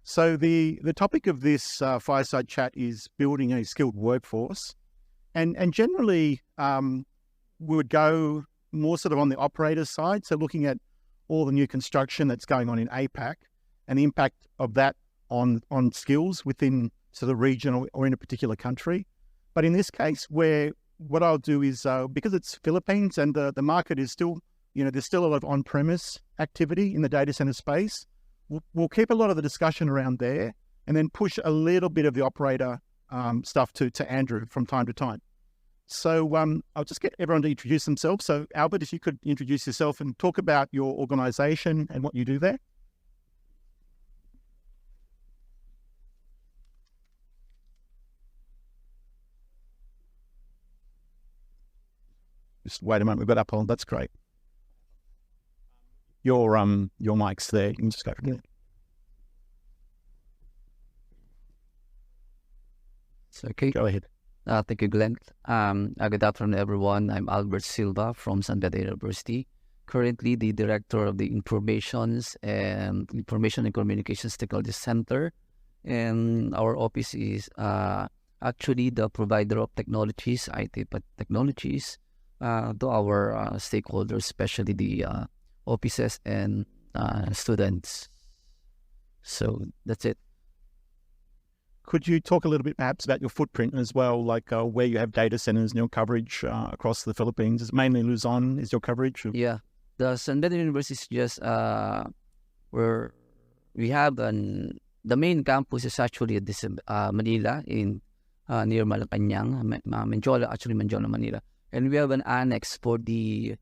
So the topic of this fireside chat is building a skilled workforce, and generally we would go more sort of on the operator side, so looking at all the new construction that's going on in APAC and the impact of that on skills within sort of region or in a particular country. But in this case, what I'll do is because it's Philippines and the market is still, there's still a lot of on-premise activity in the data center space. We'll keep a lot of the discussion around there and then push a little bit of the operator stuff to Andrew from time to time. So I'll just get everyone to introduce themselves. So Albert, if you could introduce yourself and talk about your organization and what you do there. Just wait a moment, we've got Apple. That's great. Your mic's there. You can just go from there. So, okay. Go ahead. Thank you, Glen. Good afternoon, everyone. I'm Albert Silva from San Beda University, currently the director of the Information and Communications Technology Center. And our office is actually the provider of technologies, IT technologies, to our stakeholders, especially the offices and students. So that's it. Could you talk a little bit perhaps about your footprint as well, like where you have data centers and your coverage across the Philippines? Is it mainly Luzon is your coverage? Yeah, the San Beda University is just where we have the main campus is actually at this Manila in near Malacanang, Manjola, Manila. And we have an annex for the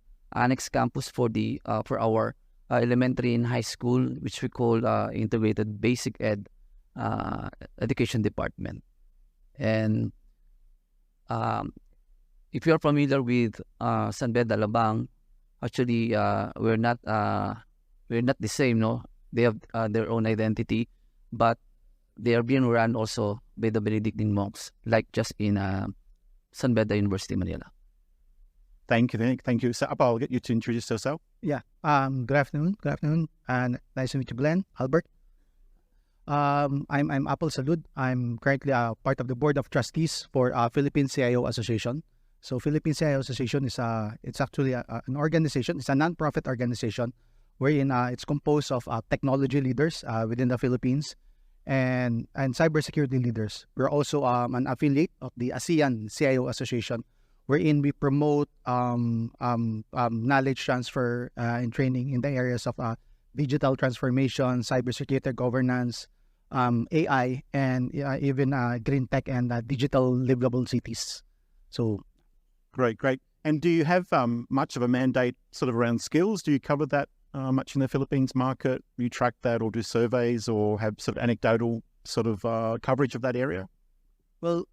campus for our elementary and high school, which we call integrated basic education department. And if you are familiar with San Beda Alabang, actually we're not the same. No, they have their own identity, but they are being run also by the Benedictine monks, like just in San Beda University, Manila. Thank you. So I'll get you to introduce yourself. Yeah. Good afternoon, and nice to meet you, Glen, Albert. I'm Apple Salud. I'm currently part of the board of trustees for Philippine CIO Association. So Philippine CIO Association is it's actually an organization. It's a non-profit organization wherein it's composed of technology leaders within the Philippines and cybersecurity leaders. We're also an affiliate of the ASEAN CIO Association, wherein we promote knowledge transfer and training in the areas of digital transformation, cybersecurity governance, AI, and even green tech and digital livable cities. So, great. And do you have much of a mandate sort of around skills? Do you cover that much in the Philippines market? Do you track that or do surveys or have sort of anecdotal sort of coverage of that area? Well,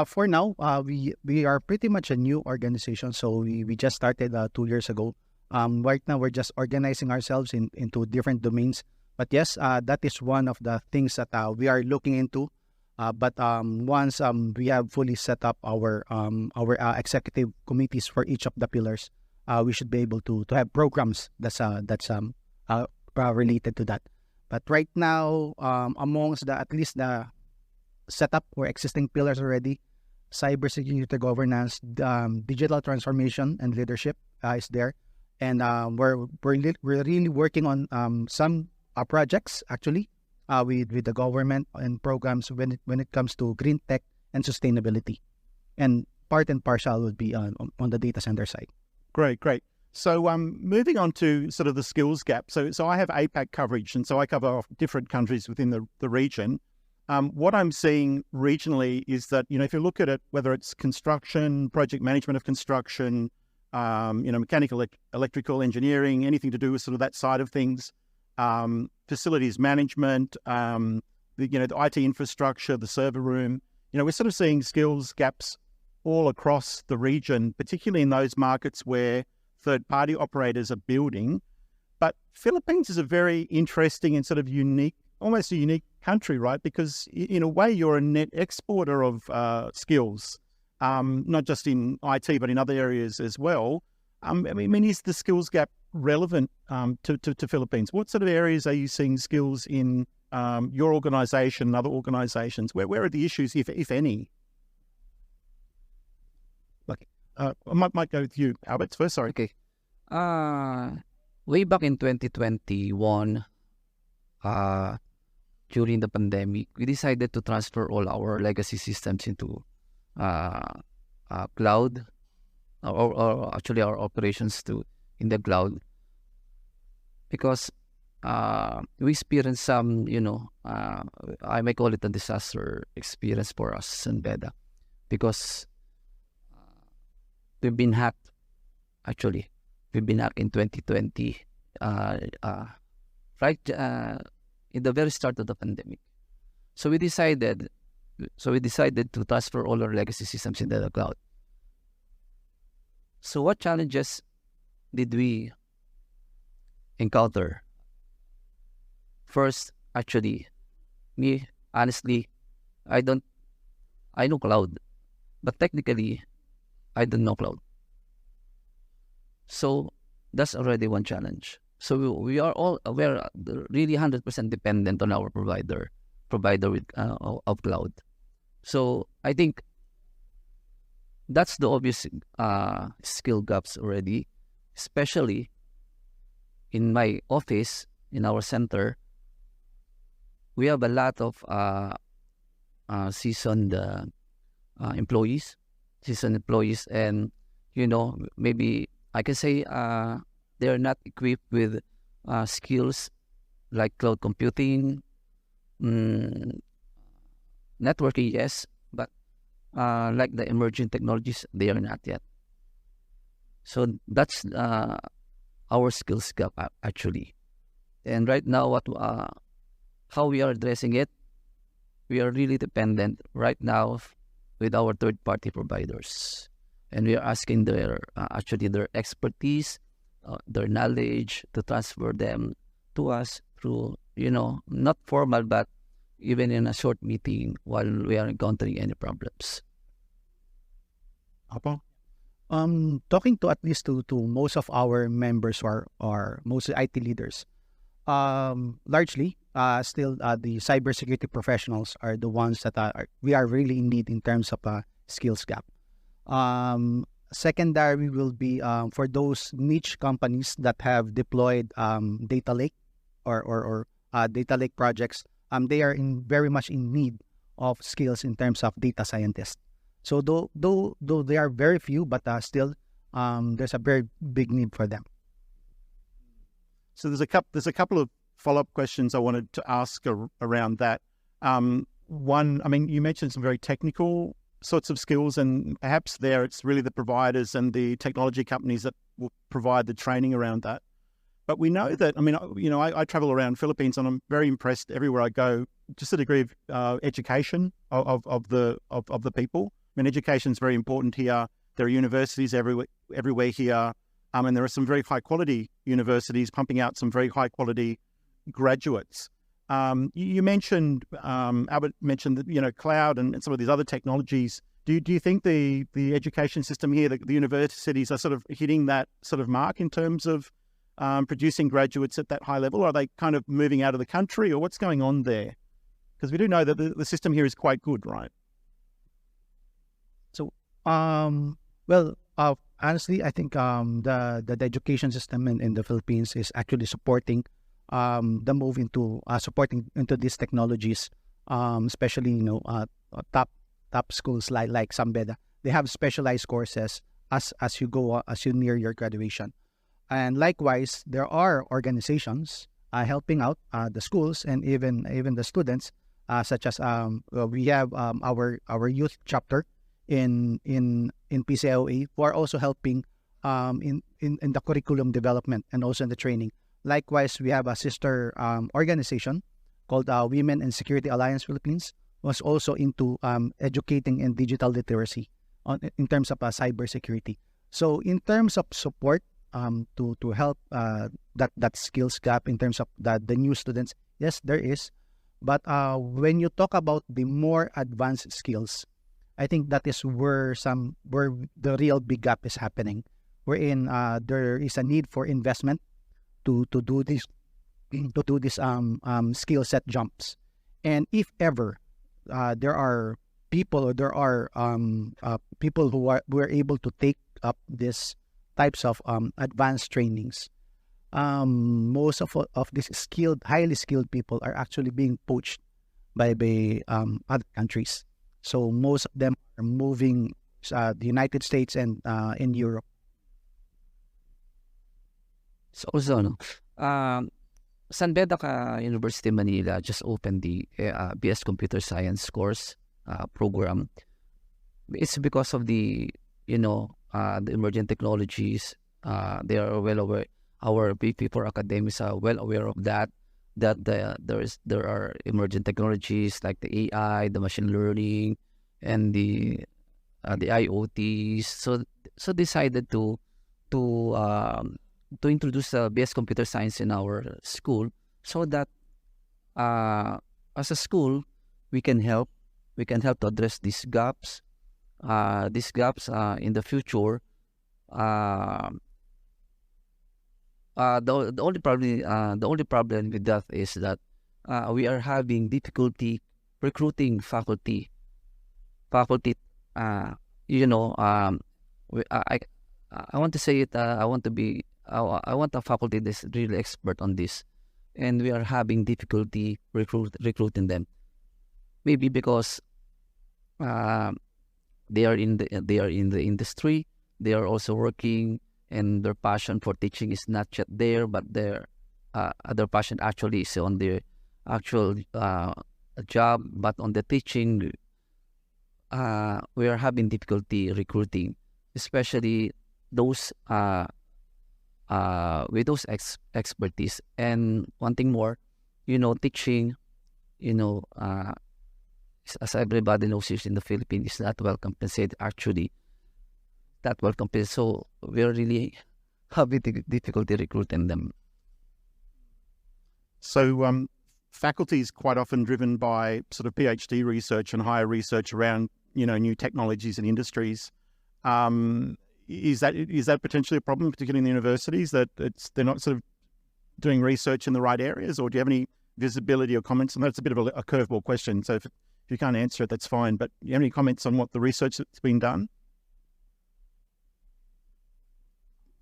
for now, we are pretty much a new organization. So we just started 2 years ago. Right now, we're just organizing ourselves into different domains. But yes, that is one of the things that we are looking into. But once we have fully set up our executive committees for each of the pillars, we should be able to have programs that's related to that. But right now, amongst at least the setup or existing pillars already, cybersecurity governance, digital transformation and leadership is there. And we're really working on some projects actually with the government and programs when it comes to green tech and sustainability, and part and parcel would be on the data center side. Great. So moving on to sort of the skills gap. So I have APAC coverage, and so I cover different countries within the region. What I'm seeing regionally is that if you look at it, whether it's construction, project management of construction, mechanical, electrical engineering, anything to do with sort of that side of things, facilities management, the IT infrastructure, the server room, we're sort of seeing skills gaps all across the region, particularly in those markets where third-party operators are building. But Philippines is a very interesting and sort of unique, almost a unique country, right? Because in a way, you're a net exporter of skills. Not just in IT, but in other areas as well. Is the skills gap relevant to Philippines? What sort of areas are you seeing skills in your organization and other organizations? Where are the issues, if any? Okay. I might go with you, Albert, first. Sorry. Okay. Way back in 2021, during the pandemic, we decided to transfer all our legacy systems into cloud, or actually our operations in the cloud, because we experienced some, I may call it a disaster experience for us in Beda, because we've been hacked. Actually, we've been hacked in 2020, right in the very start of the pandemic. So we decided to transfer all our legacy systems into the cloud. So what challenges did we encounter? First, actually, me, honestly, I know cloud, but technically, I don't know cloud. So that's already one challenge. So we are all aware, really 100% dependent on our provider with of cloud. So I think that's the obvious skill gaps already, especially in my office, in our center. We have a lot of seasoned employees, and maybe I can say they're not equipped with skills like cloud computing, networking, yes, but like the emerging technologies, they are not yet. So that's our skills gap actually. And right now, how we are addressing it, we are really dependent right now with our third-party providers, and we are asking their expertise, their knowledge, to transfer them to us through, not formal, but even in a short meeting while we are encountering any problems. Apo? Talking to at least to most of our members who are mostly IT leaders, largely still the cybersecurity professionals are the ones that we are really in need in terms of a skills gap. Secondary will be for those niche companies that have deployed data lake or data lake projects. They are very much in need of skills in terms of data scientists. So though they are very few, but still there's a very big need for them. So there's a couple of follow-up questions I wanted to ask around that. One, I mean, you mentioned some very technical sorts of skills, and perhaps there it's really the providers and the technology companies that will provide the training around that. But we know that, I mean, I travel around Philippines, and I'm very impressed everywhere I go, just the degree of education of the people. I mean, education is very important here. There are universities everywhere here, and there are some very high quality universities pumping out some very high quality graduates. You mentioned, Albert mentioned that, cloud and some of these other technologies. Do you think the education system here, the universities are sort of hitting that sort of mark in terms of producing graduates at that high level? Or are they kind of moving out of the country, or what's going on there? Because we do know that the system here is quite good, right? So, honestly, I think the education system in the Philippines is actually supporting the move into supporting into these technologies, especially top schools like Sambeda. They have specialized courses as you near your graduation, and likewise there are organizations helping out the schools and even the students, such as we have our youth chapter in PCIOA, who are also helping in the curriculum development and also in the training. Likewise, we have a sister organization called Women and Security Alliance Philippines, was also into educating in digital literacy in terms of cybersecurity. So in terms of support to help that skills gap in terms of the new students, yes, there is. But when you talk about the more advanced skills, I think that is where the real big gap is happening, wherein there is a need for investment to do to do this skill set jumps. And if ever there are people or there are people who are able to take up this types of advanced trainings, most of these highly skilled people are actually being poached by other countries. So most of them are moving the United States and in Europe. So also, no, San Beda University Manila just opened the BS Computer Science course program. It's because of the the emerging technologies. They are well aware. Our P4 academics are well aware of that. There are emerging technologies like the AI, the machine learning, and the IoTs. So decided to introduce BS Computer Science in our school, so that as a school we can help to address these gaps. In the future. The only problem with that is that we are having difficulty recruiting faculty. I want to say it. I want a faculty that's really expert on this, and we are having difficulty recruiting them. Maybe because they are in the industry. They are also working, and their passion for teaching is not yet there. But their other passion actually is on their actual job. But on the teaching, we are having difficulty recruiting, especially those with those expertise. And one thing more, teaching, as everybody knows, here in the Philippines, is not well compensated. Actually, not well compensated. So we are really having difficulty recruiting them. So faculty is quite often driven by sort of PhD research and higher research around new technologies and industries. Is that potentially a problem, particularly in the universities, that they're not sort of doing research in the right areas, or do you have any visibility or comments? And that's a bit of a curveball question, so if you can't answer it, that's fine. But do you have any comments on what the research that's been done?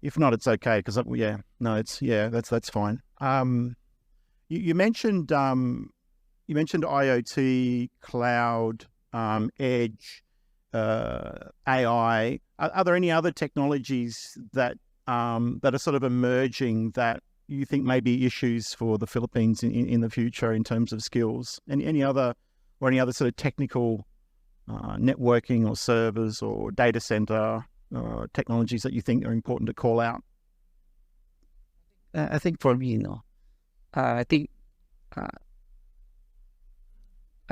If not, it's okay, because that's fine. You mentioned IoT, cloud, edge, AI. Are there any other technologies that are sort of emerging that you think may be issues for the Philippines in the future in terms of skills? Any other sort of technical networking or servers or data center technologies that you think are important to call out? I think for me, I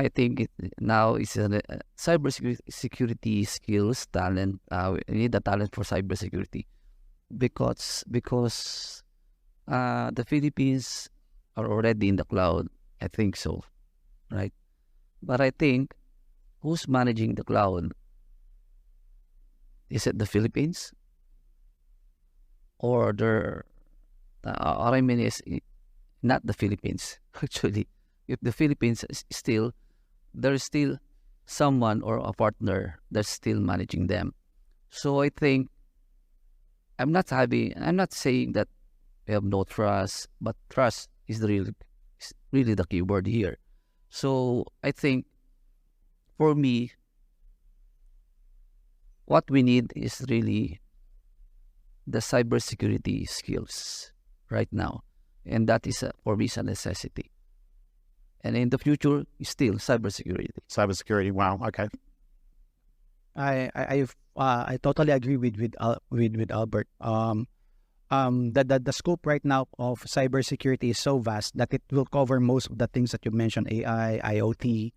think now it's a cybersecurity skills talent. We need the talent for cybersecurity because the Philippines are already in the cloud. I think so, right? But I think who's managing the cloud? Is it the Philippines? Or what I mean is not the Philippines. Actually, if the Philippines is still, there is still someone or a partner that's still managing them. So I think I'm not saying that we have no trust, but trust is really the key word here. So I think for me, what we need is really the cybersecurity skills right now. And that is, for me, a necessity. And in the future, still cybersecurity. Cybersecurity, wow, okay. I totally agree with Albert. The scope right now of cybersecurity is so vast that it will cover most of the things that you mentioned: AI, IoT,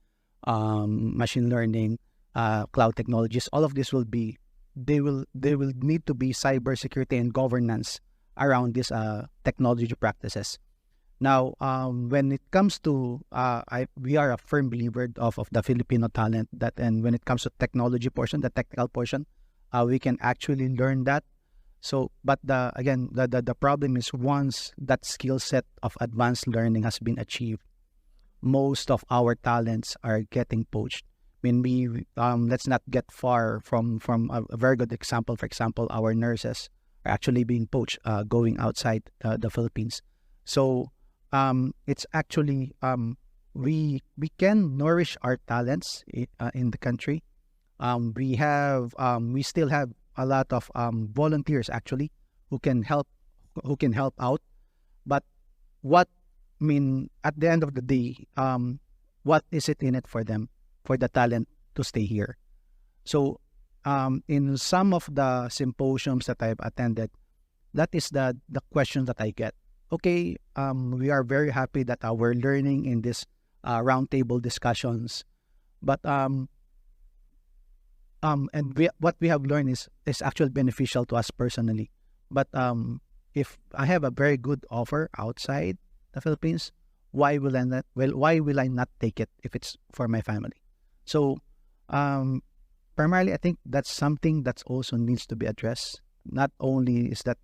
machine learning, cloud technologies. All of this will need to be cybersecurity and governance around these technology practices. Now, when it comes to we are a firm believer of the Filipino talent, and when it comes to technology portion, the technical portion, we can actually learn that. So, but the problem is once that skill set of advanced learning has been achieved, most of our talents are getting poached. I mean, let's not get far from a very good example. For example, our nurses are actually being poached, going outside the Philippines. So, it's actually we can nourish our talents in the country. We still have a lot of volunteers actually who can help out. But what I mean at the end of the day, what is it in it for them, for the talent to stay here? So in some of the symposiums that I've attended, that is the question that I get. Okay, we are very happy that we're learning in this roundtable discussions, but what we have learned is actually beneficial to us personally. But if I have a very good offer outside the Philippines, why will I not? Well, why will I not take it if it's for my family? So primarily, I think that's something that also needs to be addressed. Not only is that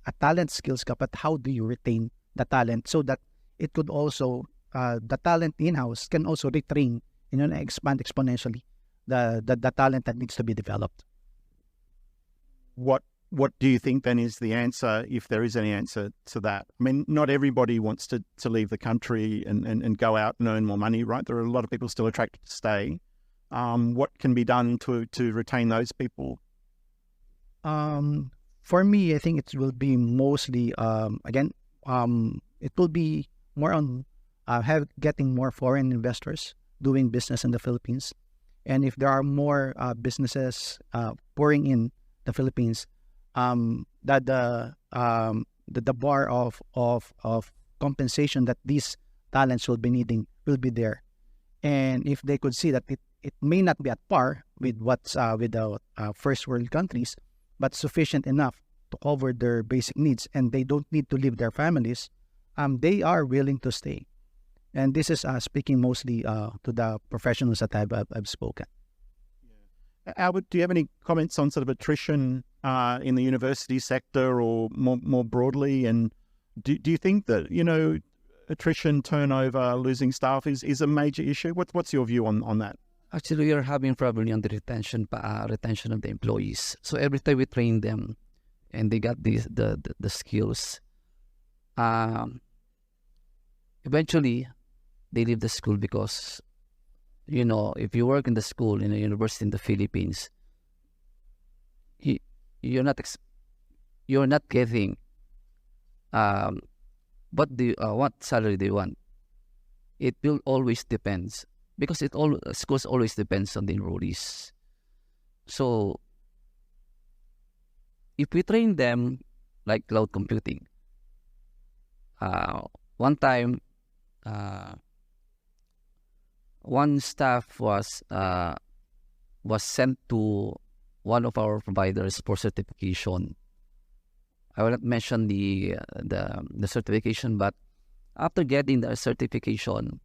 a talent skills gap, but how do you retain the talent so that it could also the talent in-house can also retrain, and expand exponentially the talent that needs to be developed. What do you think then is the answer, if there is any answer to that? I mean, not everybody wants to leave the country and go out and earn more money, right? There are a lot of people still attracted to stay. What can be done to retain those people? For me, I think it will be mostly it will be more on getting more foreign investors doing business in the Philippines. And if there are more businesses pouring in the Philippines, that the bar of compensation that these talents will be needing will be there. And if they could see that it may not be at par with what's with the first world countries, but sufficient enough to cover their basic needs, and they don't need to leave their families, they are willing to stay. And this is speaking mostly to the professionals that I've spoken. Albert, do you have any comments on sort of attrition in the university sector or more broadly? And do you think that, attrition, turnover, losing staff is a major issue? What's your view on that? Actually, we are having problem on the retention of the employees. So every time we train them and they got the skills, eventually they leave the school because, if you work in the school, in a university in the Philippines, you're not getting what salary they want. It will always depends because schools always depends on the enrollees. So if we train them like cloud computing, one time one staff was sent to one of our providers for certification. I will not mention the certification, but after getting the certification,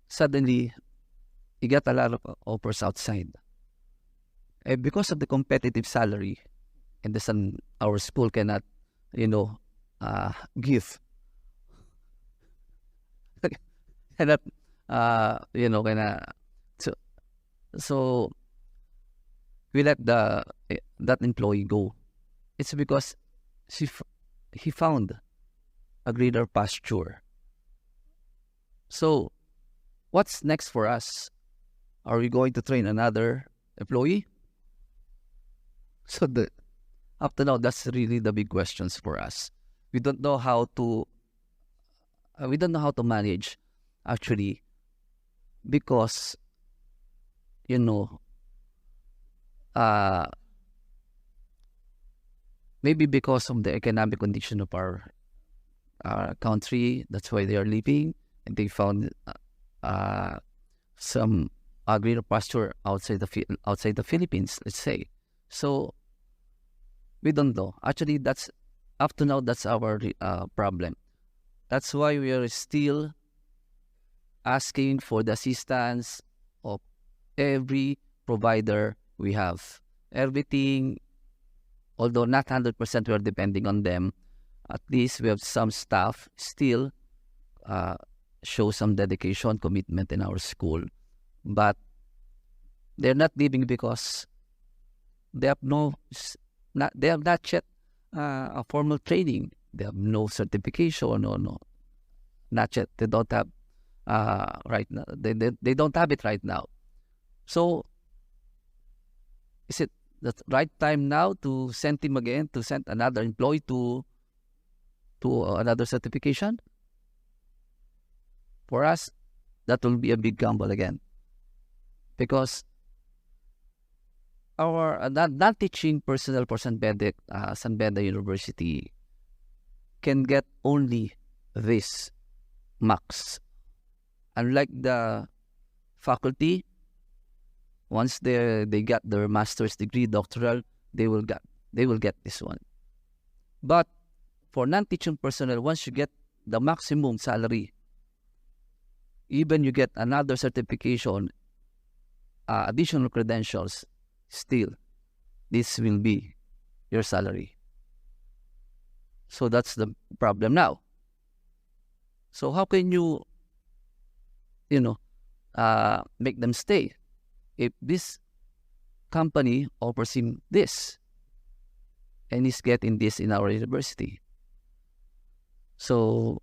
suddenly he got a lot of offers outside. And because of the competitive salary, and our school cannot, give. Cannot, so we let that employee go. It's because he found a greener pasture. So what's next for us? Are we going to train another employee? So up to now, that's really the big questions for us. We don't know how to manage, actually, because maybe because of the economic condition of our country, that's why they are leaving, and they found some greener pasture outside the Philippines, let's say. So we don't know. Actually, that's up to now. That's our problem. That's why we are still asking for the assistance of every provider we have. Everything although not 100% we are depending on them, at least we have some staff still show some dedication, commitment in our school. But they're not leaving because they have they have not yet a formal training. They have no certification, not yet. They don't have right now. They don't have it right now. So, is it the right time now to send him again, to send another employee to another certification? For us, that will be a big gamble again, because our non-teaching personnel for San Beda University can get only this max. Unlike the faculty, once they got their master's degree, doctoral, they will get this one. But for non-teaching personnel, once you get the maximum salary, even you get another certification, additional credentials, still, this will be your salary. So that's the problem now. So how can you make them stay if this company offers him this and he's getting this in our university? So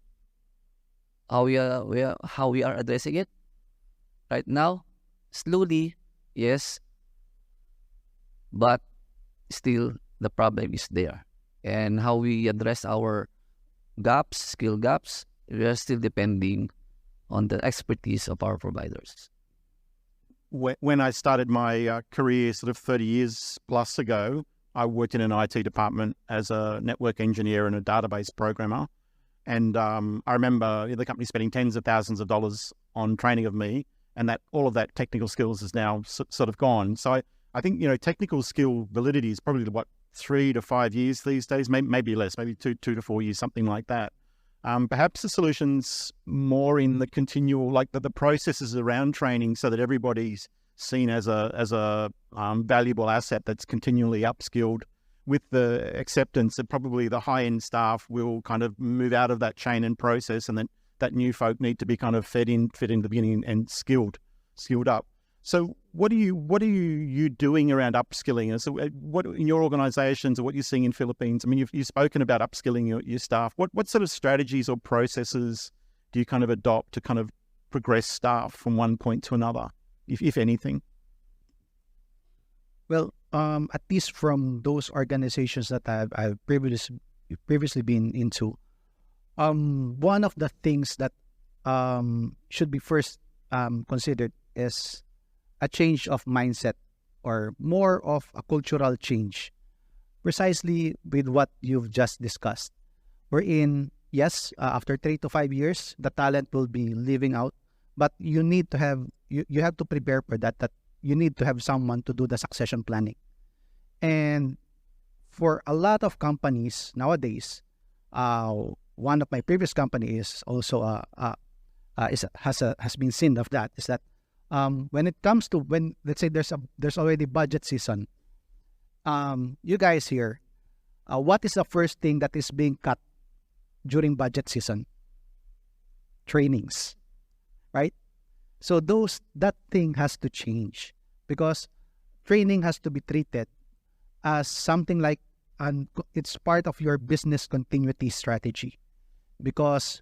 how we are addressing it right now? Slowly, yes, but still the problem is there. And how we address our skill gaps, we are still depending on the expertise of our providers. When I started my career sort of 30 years plus ago, I worked in an IT department as a network engineer and a database programmer. And I remember the company spending tens of thousands of dollars on training of me, and that all of that technical skills is now sort of gone. So I think, technical skill validity is probably 3 to 5 years these days, maybe less, maybe two to 4 years, something like that. Perhaps the solution's more in the continual, like the processes around training, so that everybody's seen as a valuable asset that's continually upskilled, with the acceptance that probably the high-end staff will kind of move out of that chain and process, and that new folk need to be kind of fed in the beginning and skilled up. So what are you doing around upskilling? And so what in your organizations, or what you're seeing in Philippines? I mean, you've spoken about upskilling your staff. What sort of strategies or processes do you kind of adopt to kind of progress staff from one point to another, if anything? Well, at least from those organizations that I've previously been into, one of the things that should be first considered is a change of mindset, or more of a cultural change, precisely with what you've just discussed. Wherein, yes, after 3 to 5 years, the talent will be leaving out, but you need to have you have to prepare for that you need to have someone to do the succession planning. And for a lot of companies nowadays, one of my previous company is also has been seen of that, is that when it comes to, when let's say there's already budget season, you guys here, what is the first thing that is being cut during budget season? Trainings, right? So that thing has to change, because training has to be treated as something like, and it's part of your business continuity strategy, because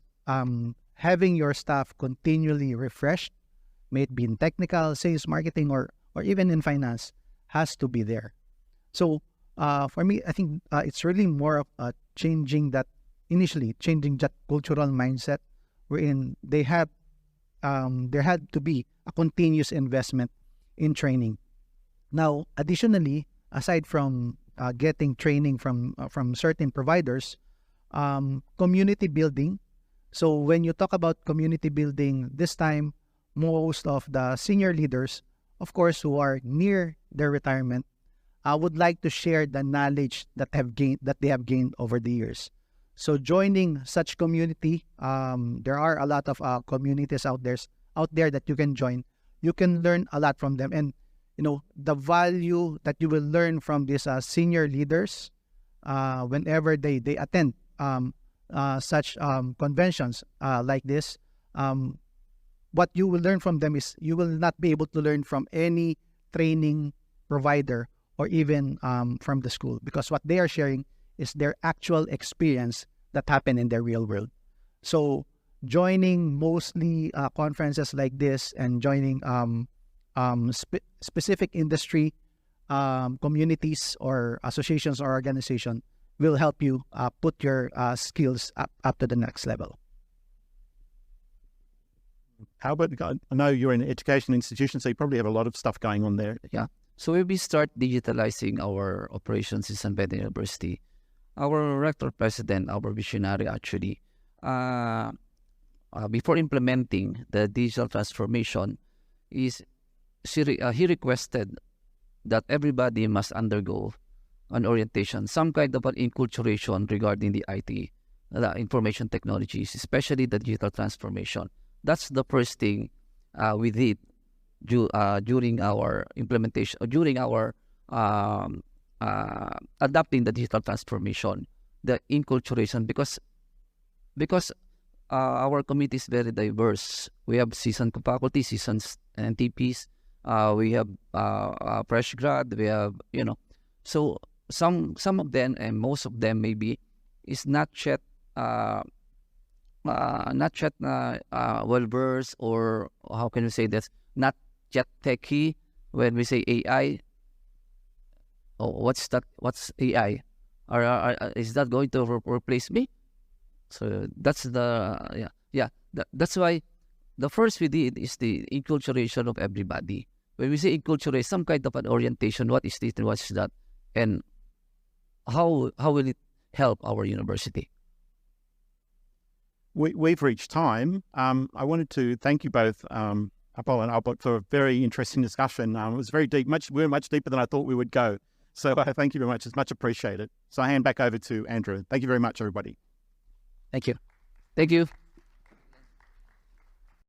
having your staff continually refreshed, may it be in technical, sales, marketing, or even in finance, has to be there. So for me, I think it's really more of changing that cultural mindset, wherein there had to be a continuous investment in training. Now, additionally, aside from getting training from certain providers, community building. So when you talk about community building, this time, most of the senior leaders, of course, who are near their retirement, would like to share the knowledge that they have gained over the years. So joining such community, there are a lot of communities out there that you can join. You can learn a lot from them, and the value that you will learn from these senior leaders whenever they attend such conventions like this, what you will learn from them is you will not be able to learn from any training provider or even from the school, because what they are sharing is their actual experience that happened in their real world. So joining mostly conferences like this and joining specific industry communities or associations or organization will help you put your skills up to the next level. How about, I know you're in an education institution, so you probably have a lot of stuff going on there. Yeah. So when we start digitalizing our operations in San Pedro University, our rector president, our visionary actually, before implementing the digital transformation, he requested that everybody must undergo an orientation, some kind of an enculturation regarding the IT, the information technologies, especially the digital transformation. That's the first thing we did during our implementation, during our adapting the digital transformation, the enculturation, because our community is very diverse. We have seasoned faculty, seasoned NTPs, we have fresh grad, we have, so some of them, and most of them maybe, is not yet well versed, or how can we say that, not yet techy. When we say AI, oh, what's that? What's AI? Is that going to replace me? So that's the that's why the first we did is the enculturation of everybody. When we say enculturate, some kind of an orientation, what is this and what is that, and how will it help our university? We've reached time. I wanted to thank you both, Apol and Albert, for a very interesting discussion. It was very deep. We were much deeper than I thought we would go. So thank you very much. It's much appreciated. So I hand back over to Andrew. Thank you very much, everybody. Thank you. Thank you.